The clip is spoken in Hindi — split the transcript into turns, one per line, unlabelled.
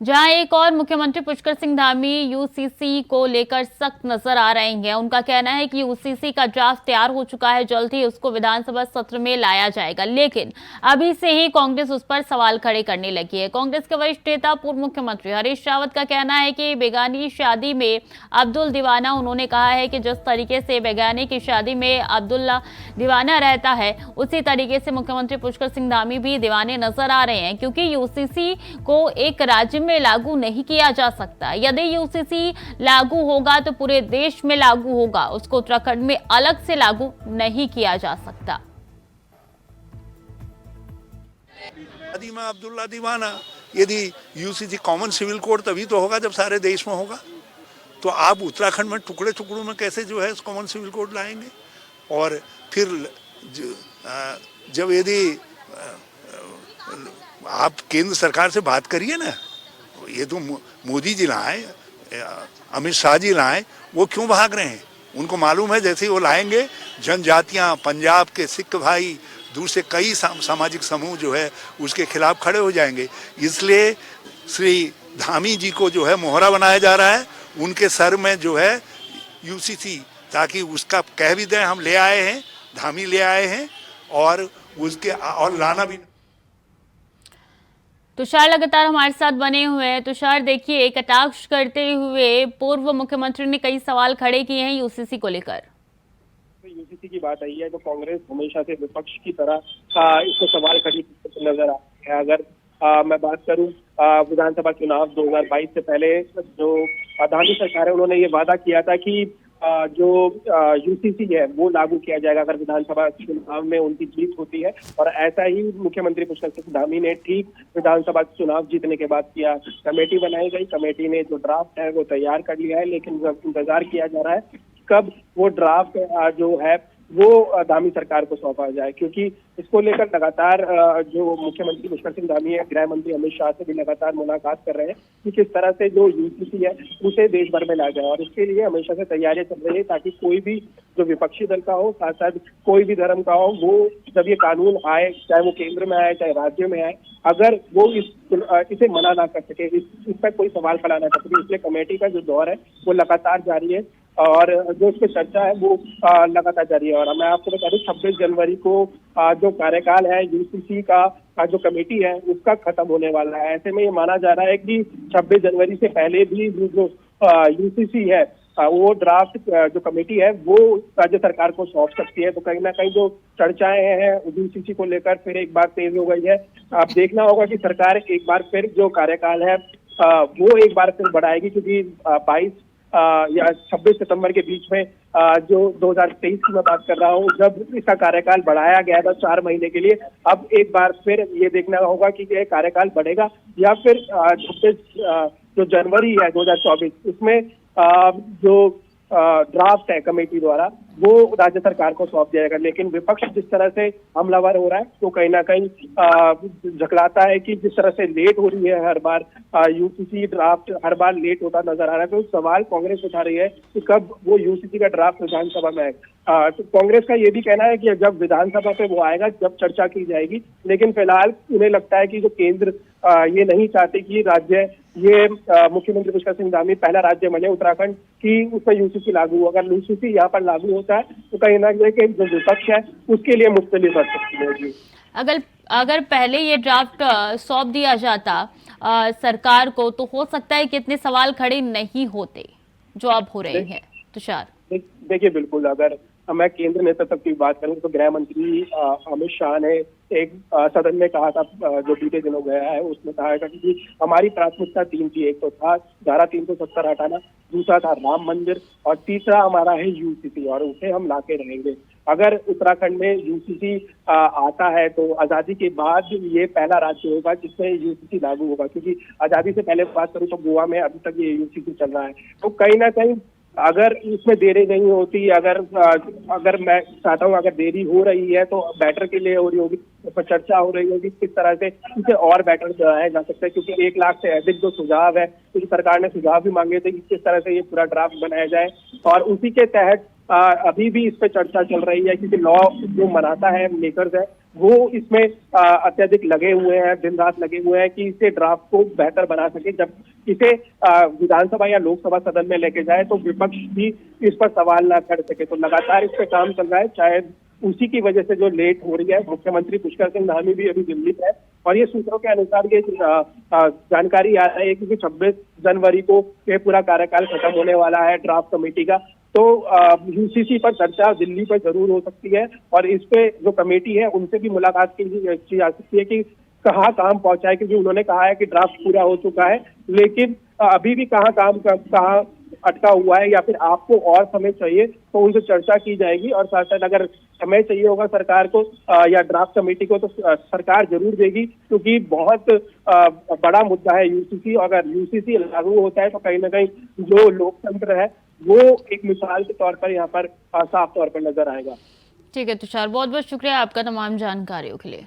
जहां एक और मुख्यमंत्री पुष्कर सिंह धामी यूसीसी को लेकर सख्त नजर आ रहे हैं। उनका कहना है कि यूसीसी का ड्राफ्ट तैयार हो चुका है, जल्द ही उसको विधानसभा सत्र में लाया जाएगा, लेकिन अभी से ही कांग्रेस उस पर सवाल खड़े करने लगी है। कांग्रेस के वरिष्ठ नेता पूर्व मुख्यमंत्री हरीश रावत का कहना है कि बेगानी शादी में अब्दुल दीवाना, उन्होंने कहा है कि जिस तरीके से बेगानी की शादी में अब्दुल्ला दीवाना रहता है, उसी तरीके से मुख्यमंत्री पुष्कर सिंह धामी भी दीवाने नजर आ रहे हैं, क्योंकि यूसीसी को एक राज्य में लागू नहीं किया जा सकता। यदि यूसीसी लागू होगा तो पूरे देश में लागू होगा, उसको उत्तराखंड में अलग से लागू नहीं किया जा सकता।
अब्दुल्ला दीवाना, यदि यूसीसी कॉमन सिविल कोड तभी तो होगा जब सारे देश में होगा। तो आप उत्तराखंड में टुकड़े टुकड़ों में कैसे कॉमन सिविल कोड लाएंगे? और फिर जब यदि आप केंद्र सरकार से बात करिए ना, ये तो मोदी जी लाए, अमित शाह जी लाए, वो क्यों भाग रहे हैं? उनको मालूम है जैसे ही वो लाएंगे, जनजातियां, पंजाब के सिख भाई, दूसरे कई सामाजिक समूह उसके खिलाफ खड़े हो जाएंगे। इसलिए श्री धामी जी को मोहरा बनाया जा रहा है उनके सर में यूसीसी, ताकि उसका कह भी दें हम ले आए हैं, धामी ले आए हैं, और उसके और लाना भी।
तुषार लगातार हमारे साथ बने हुए हैं। तुषार, देखिए, कटाक्ष करते हुए पूर्व मुख्यमंत्री ने कई सवाल खड़े किए हैं यूसीसी को लेकर।
यूसीसी की बात आई है तो कांग्रेस हमेशा से विपक्ष की तरह इसको सवाल खड़ी नजर आ रही है। अगर मैं बात करूं विधानसभा चुनाव 2022 से पहले जो धामी सरकार है, उन्होंने ये वादा किया था कि जो यूसीसी है वो लागू किया जाएगा अगर विधानसभा चुनाव में उनकी जीत होती है। और ऐसा ही मुख्यमंत्री पुष्कर सिंह धामी ने ठीक विधानसभा चुनाव जीतने के बाद किया। कमेटी बनाई गई, कमेटी ने जो ड्राफ्ट है वो तैयार कर लिया है, लेकिन इंतजार किया जा रहा है कब वो ड्राफ्ट जो है वो धामी सरकार को सौंपा जाए, क्योंकि इसको लेकर लगातार जो मुख्यमंत्री पुष्कर सिंह धामी है, गृह मंत्री अमित शाह से भी लगातार मुलाकात कर रहे हैं कि किस तरह से जो यूसीसी है उसे देश भर में ला जाए। और इसके लिए हमेशा से तैयारियां चल रही है ताकि कोई भी जो विपक्षी दल का हो, साथ साथ कोई भी धर्म का हो, वो जब ये कानून आए, चाहे वो केंद्र में आए चाहे राज्य में आए, अगर वो इसे मना ना कर सके, इस पर कोई सवाल खड़ा ना कर सके। इसलिए कमेटी का जो दौर है वो लगातार जारी है और जो इस पर चर्चा है वो लगातार जारी है। और मैं आपको बता दूं 26 जनवरी को जो कार्यकाल है यूसीसी का जो कमेटी है उसका खत्म होने वाला है। ऐसे में ये माना जा रहा है कि 26 जनवरी से पहले भी जो यूसीसी है वो ड्राफ्ट जो कमेटी है वो राज्य सरकार को सौंप सकती है। तो कहीं ना कहीं जो चर्चाएं हैं यूसीसी को लेकर फिर एक बार तेज हो गई है। अब देखना होगा कि सरकार एक बार फिर जो कार्यकाल है वो एक बार फिर बढ़ाएगी, क्योंकि 22 या 26 सितंबर के बीच में जो 2023 की मैं बात कर रहा हूँ, जब इसका कार्यकाल बढ़ाया गया था 4 महीने के लिए, अब एक बार फिर ये देखना होगा कि ये कार्यकाल बढ़ेगा या फिर 26 जो जनवरी है 2024 उसमें जो ड्राफ्ट है कमेटी द्वारा वो राज्य सरकार को सौंप जाएगा। लेकिन विपक्ष जिस तरह से हमलावर हो रहा है तो कहीं ना कहीं झकलाता है कि जिस तरह से लेट हो रही है हर बार यूसीसी ड्राफ्ट, हर बार लेट होता नजर आ रहा है। तो सवाल कांग्रेस उठा रही है कि कब वो यूसीसी का ड्राफ्ट विधानसभा में आएगा। तो कांग्रेस का ये भी कहना है कि जब विधानसभा पे वो आएगा जब चर्चा की जाएगी, लेकिन फिलहाल उन्हें लगता है कि जो केंद्र ये नहीं चाहते कि राज्य ये मुख्यमंत्री पुष्कर सिंह धामी पहला राज्य बने उत्तराखंड की उसमें यूसीसी लागू हो। अगर यूसीसी यहाँ पर लागू होता है तो कहीं ना कहीं जो विपक्ष है उसके लिए मुश्किल बढ़ सकती है। जी,
अगर पहले ये ड्राफ्ट सौंप दिया जाता सरकार को, तो हो सकता है कि इतने सवाल खड़े नहीं होते जो अब हो रहे हैं। तुषार,
देखिए, बिल्कुल, अगर मैं केंद्र नेतृत्व की बात करूं तो गृह मंत्री अमित शाह ने एक सदन में कहा था जो बीते दिनों गया है, उसमें कहा था कि हमारी प्राथमिकता 3 थी। एक तो था धारा 370 हटाना, दूसरा था राम मंदिर, और तीसरा हमारा है यूसीसी, और उसे हम लाके रहेंगे। अगर उत्तराखंड में यूसीसी आता है तो आजादी के बाद ये पहला राज्य होगा जिसमें यूसीसी लागू होगा, क्योंकि आजादी से पहले बात करूं तो गोवा में अभी तक ये यूसीसी चल रहा है। तो कहीं ना कहीं अगर इसमें देरी नहीं होती, अगर मैं चाहता हूँ अगर देरी हो रही है तो बेटर के लिए हो रही होगी, उस पर चर्चा हो रही होगी किस तरह से इसे और बेटर बनाया जा सकता है। क्योंकि 1 लाख से अधिक जो सुझाव है, क्योंकि सरकार ने सुझाव भी मांगे थे कि किस तरह से ये पूरा ड्राफ्ट बनाया जाए, और उसी के तहत अभी भी इस पर चर्चा चल रही है, क्योंकि लॉ जो बनाता है मेकर्स है वो इसमें अत्यधिक लगे हुए हैं, दिन रात लगे हुए हैं कि इसे ड्राफ्ट को बेहतर बना सके। जब इसे विधानसभा या लोकसभा सदन में लेके जाए तो विपक्ष भी इस पर सवाल ना कर सके। तो लगातार इस पे काम चल रहा है, शायद उसी की वजह से जो लेट हो रही है। मुख्यमंत्री पुष्कर सिंह धामी भी अभी दिल्ली है और ये सूत्रों के अनुसार ये जानकारी आ रही है कि 26 जनवरी को ये पूरा कार्यकाल खत्म होने वाला है ड्राफ्ट कमेटी का। तो यूसीसी पर चर्चा दिल्ली पर जरूर हो सकती है और इस पे जो कमेटी है उनसे भी मुलाकात की जा सकती है कि कहाँ काम पहुंचा है, क्योंकि उन्होंने कहा है कि ड्राफ्ट पूरा हो चुका है, लेकिन अभी भी कहाँ अटका हुआ है या फिर आपको और समय चाहिए, तो उनसे चर्चा की जाएगी। और साथ साथ अगर समय चाहिए होगा सरकार को या ड्राफ्ट कमेटी को तो सरकार जरूर देगी, क्योंकि बहुत बड़ा मुद्दा है यूसीसी। अगर यूसीसी लागू होता है तो कहीं ना कहीं जो लोकतंत्र है वो एक मिसाल के तौर पर यहाँ पर साफ तौर पर नजर आएगा।
ठीक है तुषार, बहुत बहुत शुक्रिया आपका तमाम जानकारियों के लिए।